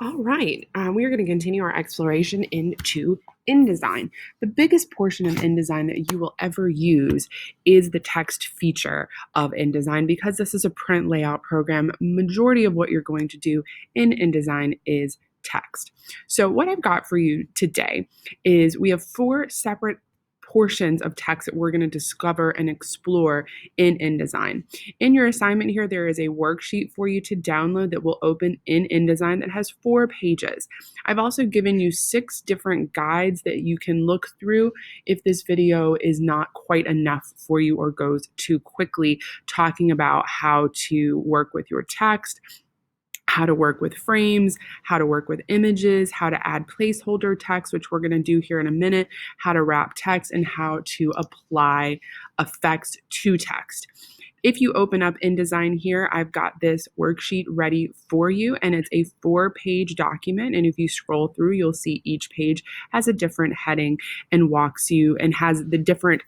All right, we are going to continue our exploration into InDesign. The biggest portion of InDesign that you will ever use is the text feature of InDesign because this is a print layout program. Majority of what you're going to do in InDesign is text. So what I've got for you today is we have four separate portions of text that we're going to discover and explore in InDesign. In your assignment here, there is a worksheet for you to download that will open in InDesign that has 4 pages. I've also given you 6 different guides that you can look through if this video is not quite enough for you or goes too quickly, talking about how to work with your text, how to work with frames, how to work with images, how to add placeholder text, which we're going to do here in a minute, how to wrap text, and how to apply effects to text. If you open up InDesign here, I've got this worksheet ready for you, and it's a 4-page document. And if you scroll through, you'll see each page has a different heading and walks you and has the different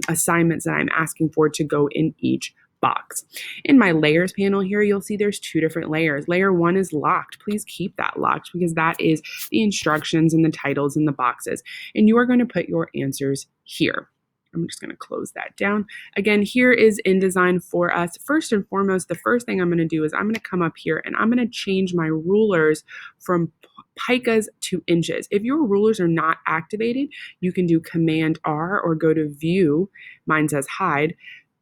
assignments that I'm asking for to go in each box. In my layers panel here, you'll see there's 2 different layers. Layer 1 is locked. Please keep that locked because that is the instructions and the titles in the boxes. And you are going to put your answers here. I'm just going to close that down. Again, here is InDesign for us. First and foremost, the first thing I'm going to do is I'm going to come up here and I'm going to change my rulers from picas to inches. If your rulers are not activated, you can do Command R or go to View. Mine says Hide.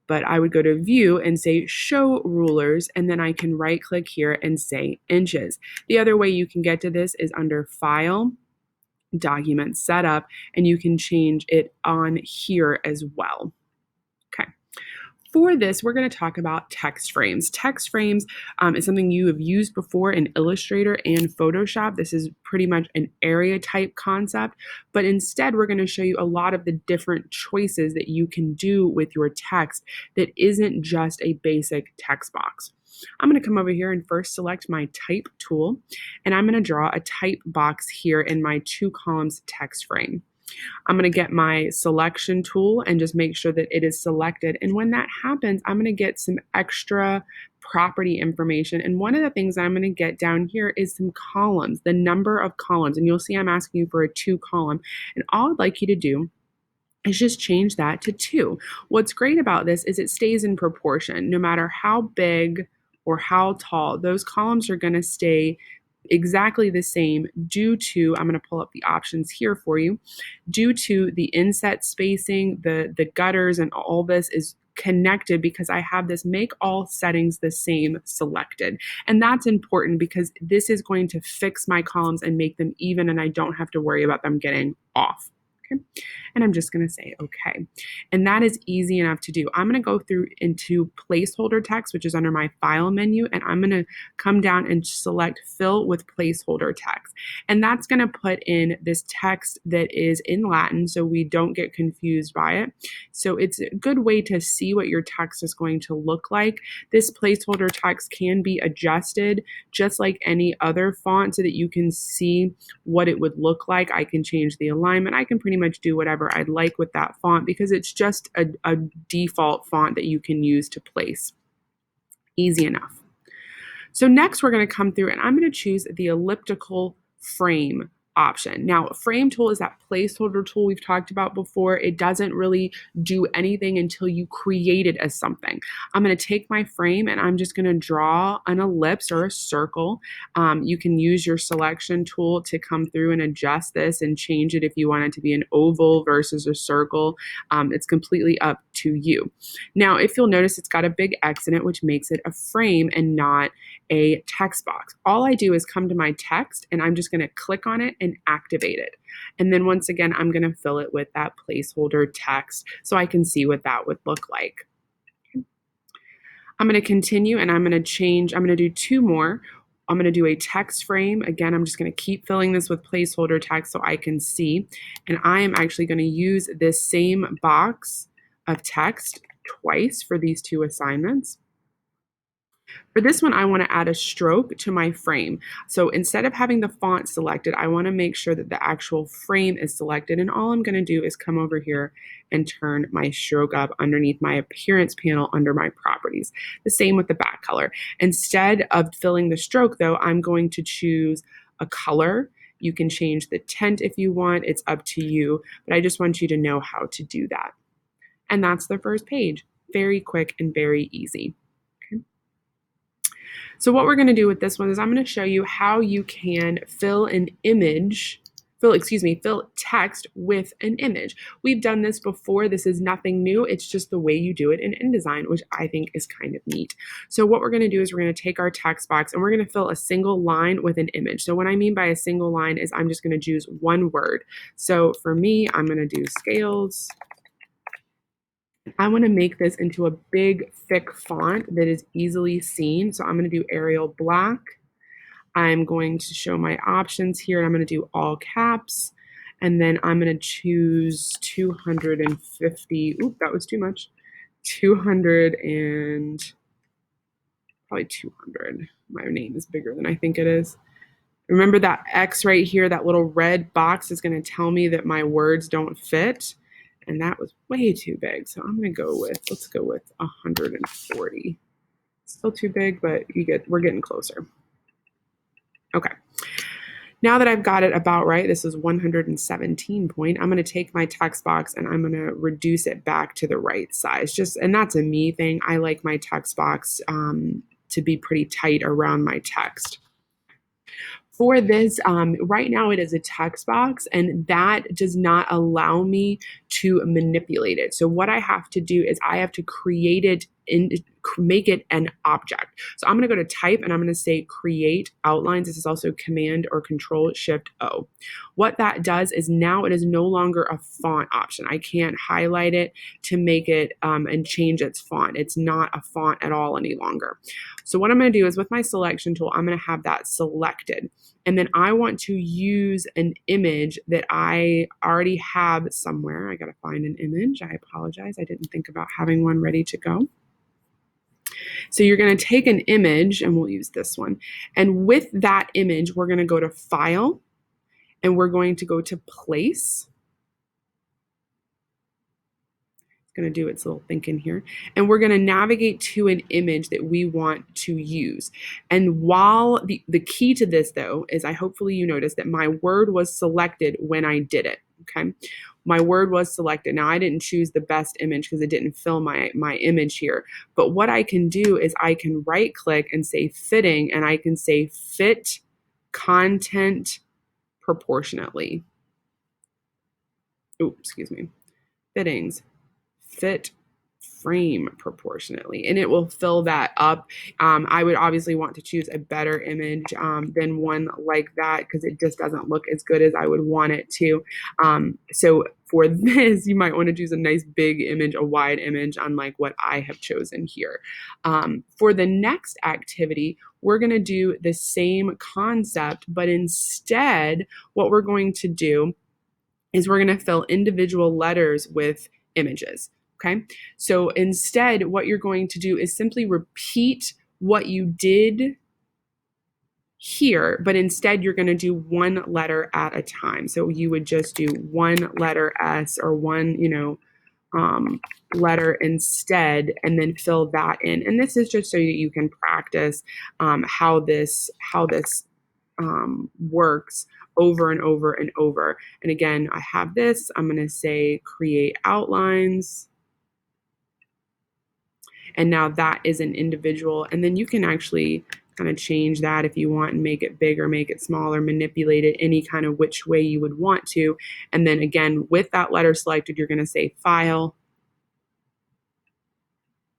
But I would go to View and say Show Rulers, and then I can right click here and say Inches. The other way you can get to this is under File, Document Setup, and you can change it on here as well. Okay. For this, we're going to talk about text frames. Text frames is something you have used before in Illustrator and Photoshop. This is pretty much an area type concept, but instead we're going to show you a lot of the different choices that you can do with your text that isn't just a basic text box. I'm going to come over here and first select my type tool, and I'm going to draw a type box here in my 2 columns text frame. I'm going to get my selection tool and just make sure that it is selected. And when that happens, I'm going to get some extra property information. And one of the things I'm going to get down here is some columns, the number of columns. And you'll see I'm asking you for a 2 column. And all I'd like you to do is just change that to 2. What's great about this is it stays in proportion. No matter how big or how tall, those columns are going to stay exactly the same due to, I'm going to pull up the options here for you, due to the inset spacing, the gutters, and all this is connected because I have this make all settings the same selected. And that's important because this is going to fix my columns and make them even, and I don't have to worry about them getting off. Okay. And I'm just going to say okay. And that is easy enough to do. I'm going to go through into placeholder text, which is under my file menu, and I'm going to come down and select fill with placeholder text. And that's going to put in this text that is in Latin so we don't get confused by it. So it's a good way to see what your text is going to look like. This placeholder text can be adjusted just like any other font so that you can see what it would look like. I can change the alignment. I can pretty much do whatever I'd like with that font because it's just a default font that you can use to place. Easy enough. So next we're going to come through and I'm going to choose the elliptical frame option. Now, a frame tool is that placeholder tool we've talked about before. It doesn't really do anything until you create it as something. I'm going to take my frame and I'm just going to draw an ellipse or a circle. You can use your selection tool to come through and adjust this and change it if you want it to be an oval versus a circle. It's completely up to you. Now, if you'll notice, it's got a big X in it, which makes it a frame and not a text box. All I do is come to my text and I'm just going to click on it and activate it. And then once again, I'm going to fill it with that placeholder text so I can see what that would look like. I'm going to continue and I'm going to change. I'm going to do 2 more. I'm going to do a text frame. Again, I'm just going to keep filling this with placeholder text so I can see. And I am actually going to use this same box of text twice for these 2 assignments. For this one, I want to add a stroke to my frame. So instead of having the font selected, I want to make sure that the actual frame is selected. And all I'm going to do is come over here and turn my stroke up underneath my appearance panel under my properties. The same with the back color. Instead of filling the stroke though, I'm going to choose a color. You can change the tint if you want. It's up to you, but I just want you to know how to do that. And that's the first page. Very quick and very easy. Okay. So what we're going to do with this one is I'm going to show you how you can fill text with an image. We've done this before. This is nothing new. It's just the way you do it in InDesign, which I think is kind of neat. So what we're going to do is we're going to take our text box and we're going to fill a single line with an image. So what I mean by a single line is I'm just going to choose one word. So for me, I'm going to do scales. I want to make this into a big, thick font that is easily seen. So I'm going to do Arial Black. I'm going to show my options here. I'm going to do all caps. And then I'm going to choose 250. Oop, that was too much. 200 and probably 200. My name is bigger than I think it is. Remember that X right here, that little red box is going to tell me that my words don't fit. And that was way too big. So I'm going to go with, let's go with 140. Still too big, but we're getting closer. Okay. Now that I've got it about right, this is 117 point, I'm going to take my text box and I'm going to reduce it back to the right size. And that's a me thing. I like my text box to be pretty tight around my text. For this, right now it is a text box and that does not allow me to manipulate it. So what I have to do is I have to create it and make it an object. So I'm going to go to type and I'm going to say create outlines. This is also Command or Control Shift O. What that does is now it is no longer a font option. I can't highlight it to make it and change its font. It's not a font at all any longer. So what I'm going to do is with my selection tool, I'm going to have that selected. And then I want to use an image that I already have somewhere. I got to find an image. I apologize. I didn't think about having one ready to go. So you're going to take an image, and we'll use this one. And with that image, we're going to go to File, and we're going to go to Place. Going to do its little thinking here, and we're going to navigate to an image that we want to use. And while the key to this though is hopefully you noticed that my word was selected when I did it. Okay, my word was selected. Now I didn't choose the best image because it didn't fill my image here, but what I can do is I can right click and say fitting, and I can say fit content proportionately. Oh, excuse me, fittings. Fit frame proportionately, and it will fill that up. I would obviously want to choose a better image than one like that because it just doesn't look as good as I would want it to. So for this, you might want to choose a nice big image, a wide image, unlike what I have chosen here. For the next activity, we're going to do the same concept, but instead, what we're going to do is we're going to fill individual letters with images. Okay, so instead, what you're going to do is simply repeat what you did here, but instead you're going to do one letter at a time. So you would just do one letter S or one, letter instead, and then fill that in. And this is just so that you can practice how this works over and over and over. And again, I have this. I'm going to say create outlines. And now that is an individual. And then you can actually kind of change that if you want and make it bigger, make it smaller, manipulate it any kind of which way you would want to. And then again, with that letter selected, you're going to say File,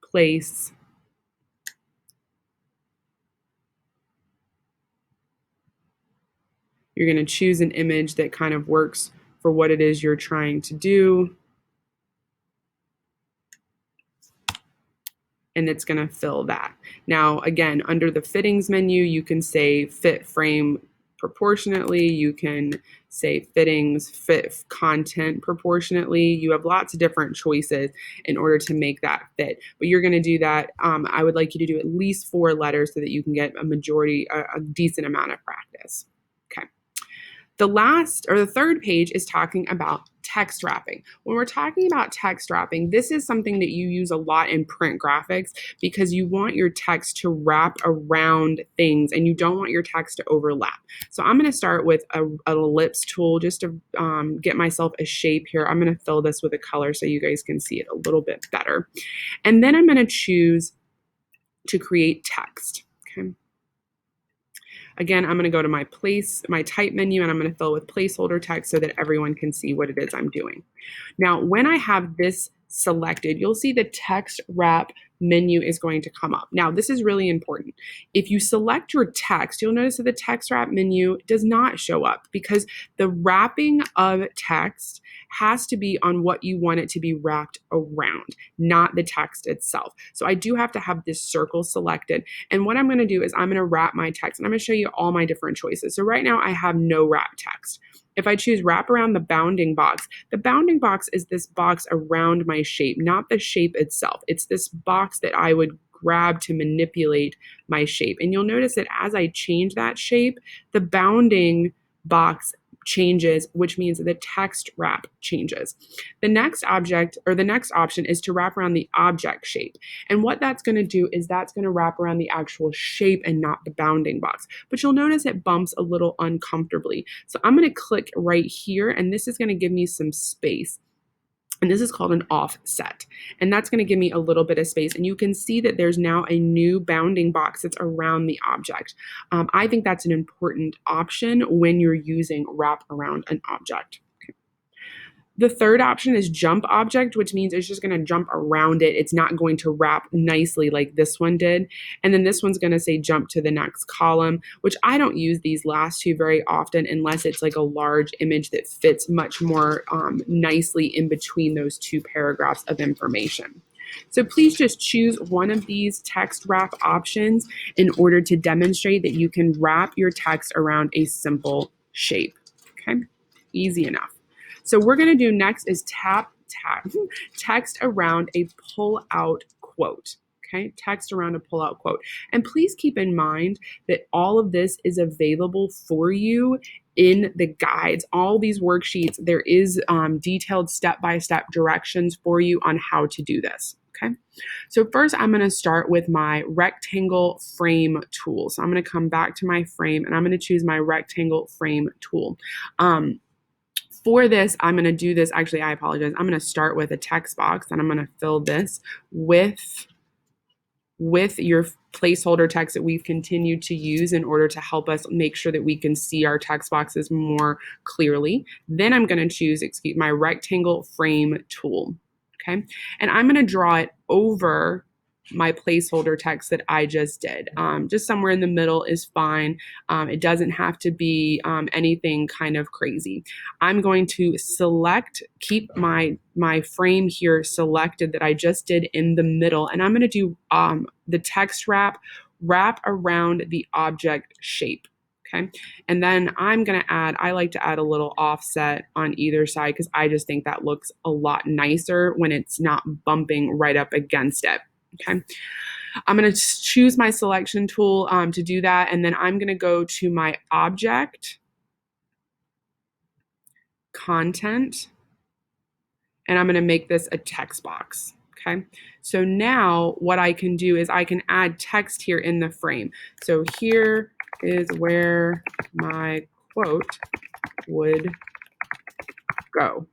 Place, you're going to choose an image that kind of works for what it is you're trying to do. And it's going to fill that. Now, again, under the fittings menu, you can say fit frame proportionately. You can say fittings fit content proportionately. You have lots of different choices in order to make that fit. But you're going to do that. I would like you to do at least 4 letters so that you can get a decent amount of practice. Okay. The third page is talking about text wrapping. When we're talking about text wrapping, this is something that you use a lot in print graphics because you want your text to wrap around things and you don't want your text to overlap. So I'm going to start with an ellipse tool just to get myself a shape here. I'm going to fill this with a color so you guys can see it a little bit better. And then I'm going to choose to create text. Okay. Again, I'm going to go to my type menu, and I'm going to fill with placeholder text so that everyone can see what it is I'm doing. Now, when I have this selected, you'll see the text wrap menu is going to come up. Now, this is really important. If you select your text, you'll notice that the text wrap menu does not show up because the wrapping of text has to be on what you want it to be wrapped around, not the text itself. So I do have to have this circle selected. And what I'm going to do is I'm going to wrap my text, and I'm going to show you all my different choices. So right now I have no wrap text. If I choose wrap around the bounding box is this box around my shape, not the shape itself. It's this box that I would grab to manipulate my shape. And you'll notice that as I change that shape, the bounding box changes, which means the text wrap changes. The next option is to wrap around the object shape. And what that's going to do is that's going to wrap around the actual shape and not the bounding box. But you'll notice it bumps a little uncomfortably. So I'm going to click right here, and this is going to give me some space. And this is called an offset. And that's going to give me a little bit of space. And you can see that there's now a new bounding box that's around the object. I think that's an important option when you're using wrap around an object. The third option is jump object, which means it's just going to jump around it. It's not going to wrap nicely like this one did. And then this one's going to say jump to the next column, which I don't use these last two very often unless it's like a large image that fits much more nicely in between those two paragraphs of information. So please just choose one of these text wrap options in order to demonstrate that you can wrap your text around a simple shape. Okay, easy enough. So we're going to do next is text around a pull-out quote. Okay, text around a pull-out quote. And please keep in mind that all of this is available for you in the guides. All these worksheets, there is detailed step-by-step directions for you on how to do this. Okay, so first I'm going to start with my rectangle frame tool. So I'm going to come back to my frame, and I'm going to choose my rectangle frame tool. For this, I'm going to do this. Actually, I apologize. I'm going to start with a text box, and I'm going to fill this with your placeholder text that we've continued to use in order to help us make sure that we can see our text boxes more clearly. Then I'm going to choose, my rectangle frame tool. Okay, and I'm going to draw it over my placeholder text that I just did. Just somewhere in the middle is fine. It doesn't have to be anything kind of crazy. I'm going to keep my frame here selected that I just did in the middle, and I'm going to do the text wrap around the object shape. Okay, and then I'm going to I like to add a little offset on either side because I just think that looks a lot nicer when it's not bumping right up against it. Okay, I'm going to choose my selection tool to do that, and then I'm going to go to my object, content, and I'm going to make this a text box. Okay, so now what I can do is I can add text here in the frame. So here is where my quote would go.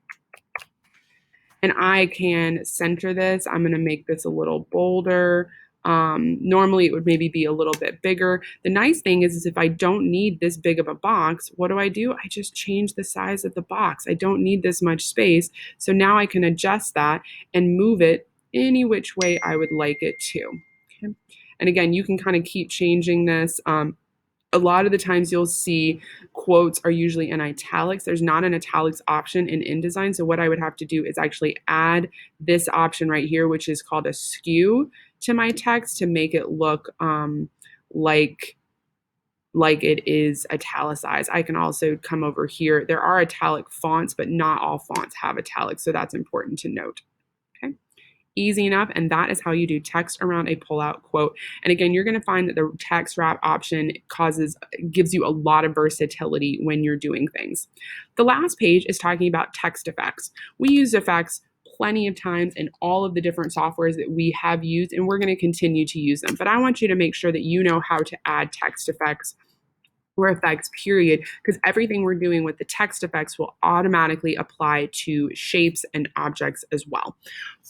And I can center this. I'm going to make this a little bolder. Normally it would maybe be a little bit bigger. The nice thing is if I don't need this big of a box, what do? I just change the size of the box. I don't need this much space. So now I can adjust that and move it any which way I would like it to. Okay. And again, you can kind of keep changing this. A lot of the times you'll see quotes are usually in italics. There's not an italics option in InDesign. So what I would have to do is actually add this option right here, which is called a skew to my text to make it look like it is italicized. I can also come over here. There are italic fonts, but not all fonts have italics. So that's important to note. Okay, Easy enough, and that is how you do text around a pull-out quote. And again, you're going to find that the text wrap option gives you a lot of versatility when you're doing things. The last page is talking about text effects. We use effects plenty of times in all of the different softwares that we have used, and we're going to continue to use them. But I want you to make sure that you know how to add text effects or effects, period, because everything we're doing with the text effects will automatically apply to shapes and objects as well.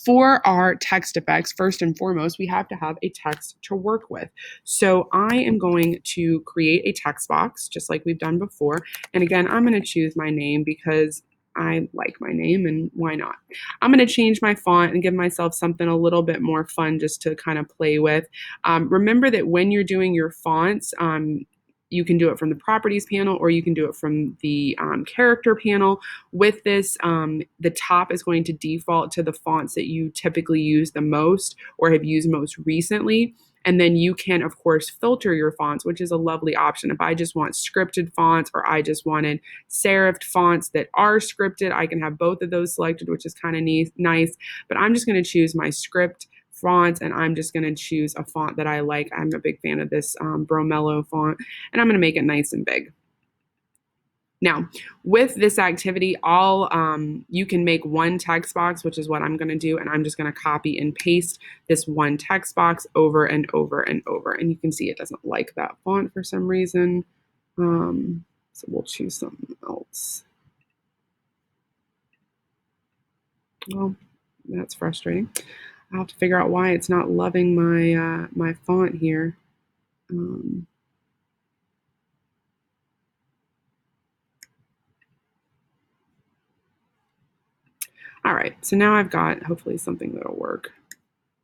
For our text effects, first and foremost, we have to have a text to work with. So I am going to create a text box, just like we've done before. And again, I'm going to choose my name because I like my name, and why not? I'm going to change my font and give myself something a little bit more fun just to kind of play with. Remember that when you're doing your fonts, you can do it from the properties panel, or you can do it from the character panel. With this, the top is going to default to the fonts that you typically use the most or have used most recently. And then you can, of course, filter your fonts, which is a lovely option. If I just want scripted fonts, or I just wanted serifed fonts that are scripted, I can have both of those selected, which is kind of nice. But I'm just going to choose my script fonts, and I'm just going to choose a font that I like. I'm a big fan of this Bromello font, and I'm going to make it nice and big. Now, with this activity, you can make one text box, which is what I'm going to do, and I'm just going to copy and paste this one text box over and over and over. And you can see it doesn't like that font for some reason, so we'll choose something else. Well, that's frustrating. I'll have to figure out why it's not loving my my font here. All right, so now I've got hopefully something that'll work.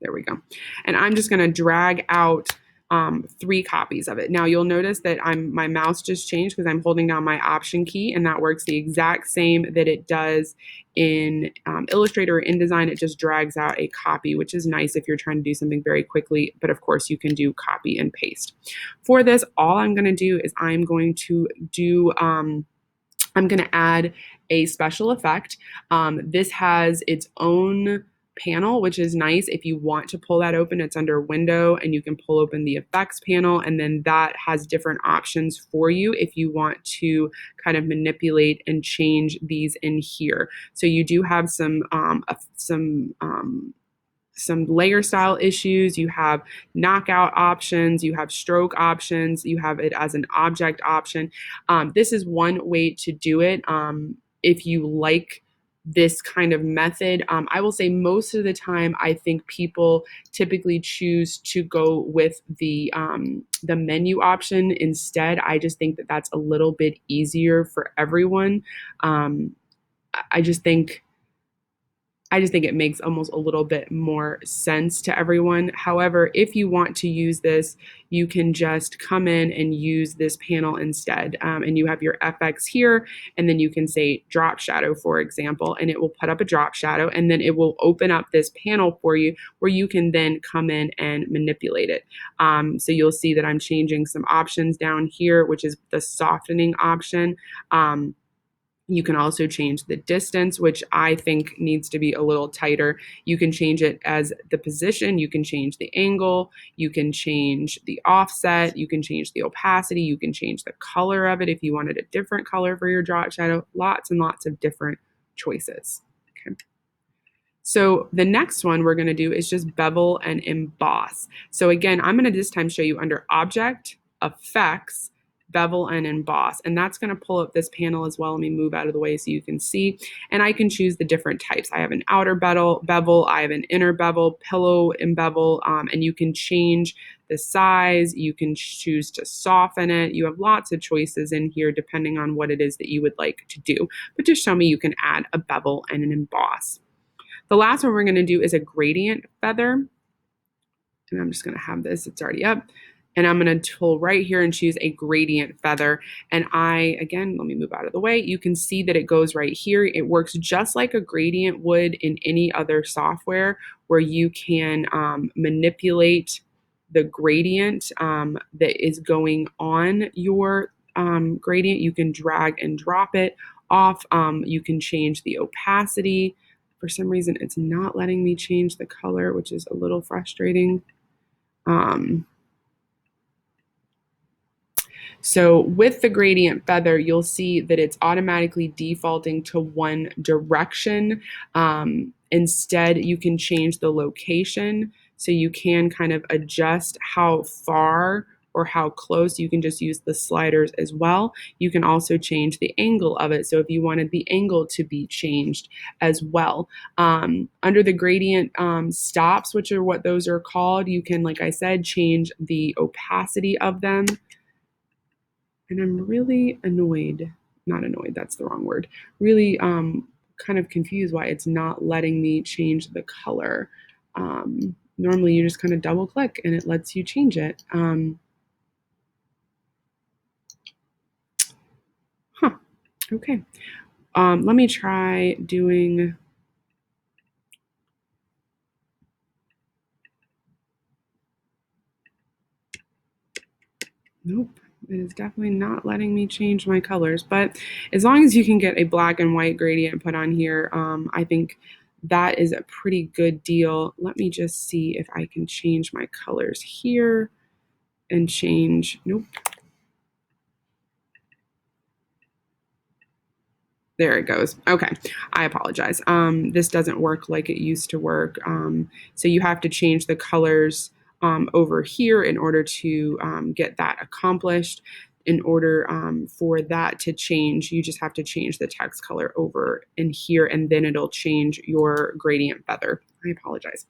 There we go. And I'm just going to drag out 3 copies of it. Now you'll notice that my mouse just changed because I'm holding down my Option key, and that works the exact same that it does in Illustrator or InDesign. It just drags out a copy, which is nice if you're trying to do something very quickly, but of course you can do copy and paste. For this, all I'm going to do is I'm going to add a special effect. This has its own panel, which is nice. If you want to pull that open, it's under Window, and you can pull open the effects panel, and then that has different options for you if you want to kind of manipulate and change these in here. So you do have some layer style issues, you have knockout options, you have stroke options, you have it as an object option. This is one way to do it if you like this kind of method. I will say most of the time, I think people typically choose to go with the menu option instead. I just think that that's a little bit easier for everyone. I just think it makes almost a little bit more sense to everyone. However, if you want to use this, you can just come in and use this panel instead. And you have your FX here, and then you can say drop shadow, for example, and it will put up a drop shadow, and then it will open up this panel for you where you can then come in and manipulate it. So you'll see that I'm changing some options down here, which is the softening option. You can also change the distance, which I think needs to be a little tighter. You can change it as the position, you can change the angle, you can change the offset, you can change the opacity, you can change the color of it if you wanted a different color for your drop shadow. Lots and lots of different choices. Okay. So the next one we're going to do is just bevel and emboss. So again, I'm going to this time show you under Object, Effects, Bevel and Emboss, and that's going to pull up this panel as well. Let me move out of the way so you can see, and I can choose the different types. I have an outer bevel, I have an inner bevel, pillow and bevel, and you can change the size, you can choose to soften it. You have lots of choices in here depending on what it is that you would like to do, but just show me you can add a bevel and an emboss. The last one we're going to do is a gradient feather, and I'm just going to have this, it's already up. And I'm going to tool right here and choose a gradient feather. And again, let me move out of the way. You can see that it goes right here. It works just like a gradient would in any other software where you can manipulate the gradient that is going on your gradient. You can drag and drop it off. You can change the opacity. for some reason, it's not letting me change the color, which is a little frustrating. So with the gradient feather, you'll see that it's automatically defaulting to one direction. Instead, you can change the location. So you can kind of adjust how far or how close. You can just use the sliders as well. You can also change the angle of it. So if you wanted the angle to be changed as well. Under the gradient stops, which are what those are called, you can, like I said, change the opacity of them. And I'm really annoyed, not annoyed, that's the wrong word, really kind of confused why it's not letting me change the color. Normally you just kind of double click and it lets you change it. Okay. Let me try doing, nope. It is definitely not letting me change my colors, but as long as you can get a black and white gradient put on here, I think that is a pretty good deal. Let me just see if I can change my colors here and change, nope. There it goes. Okay, I apologize. This doesn't work like it used to work. So you have to change the colors over here in order to get that accomplished. In order for that to change, you just have to change the text color over in here, and then it'll change your gradient feather. I apologize.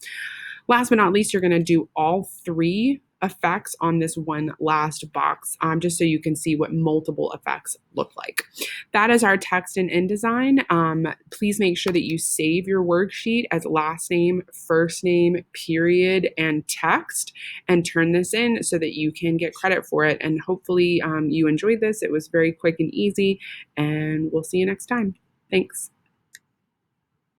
Last but not least, you're going to do all three effects on this one last box, just so you can see what multiple effects look like. That is our text in InDesign. Please make sure that you save your worksheet as last name, first name, period, and text, and turn this in so that you can get credit for it. And hopefully you enjoyed this. It was very quick and easy, and we'll see you next time. Thanks.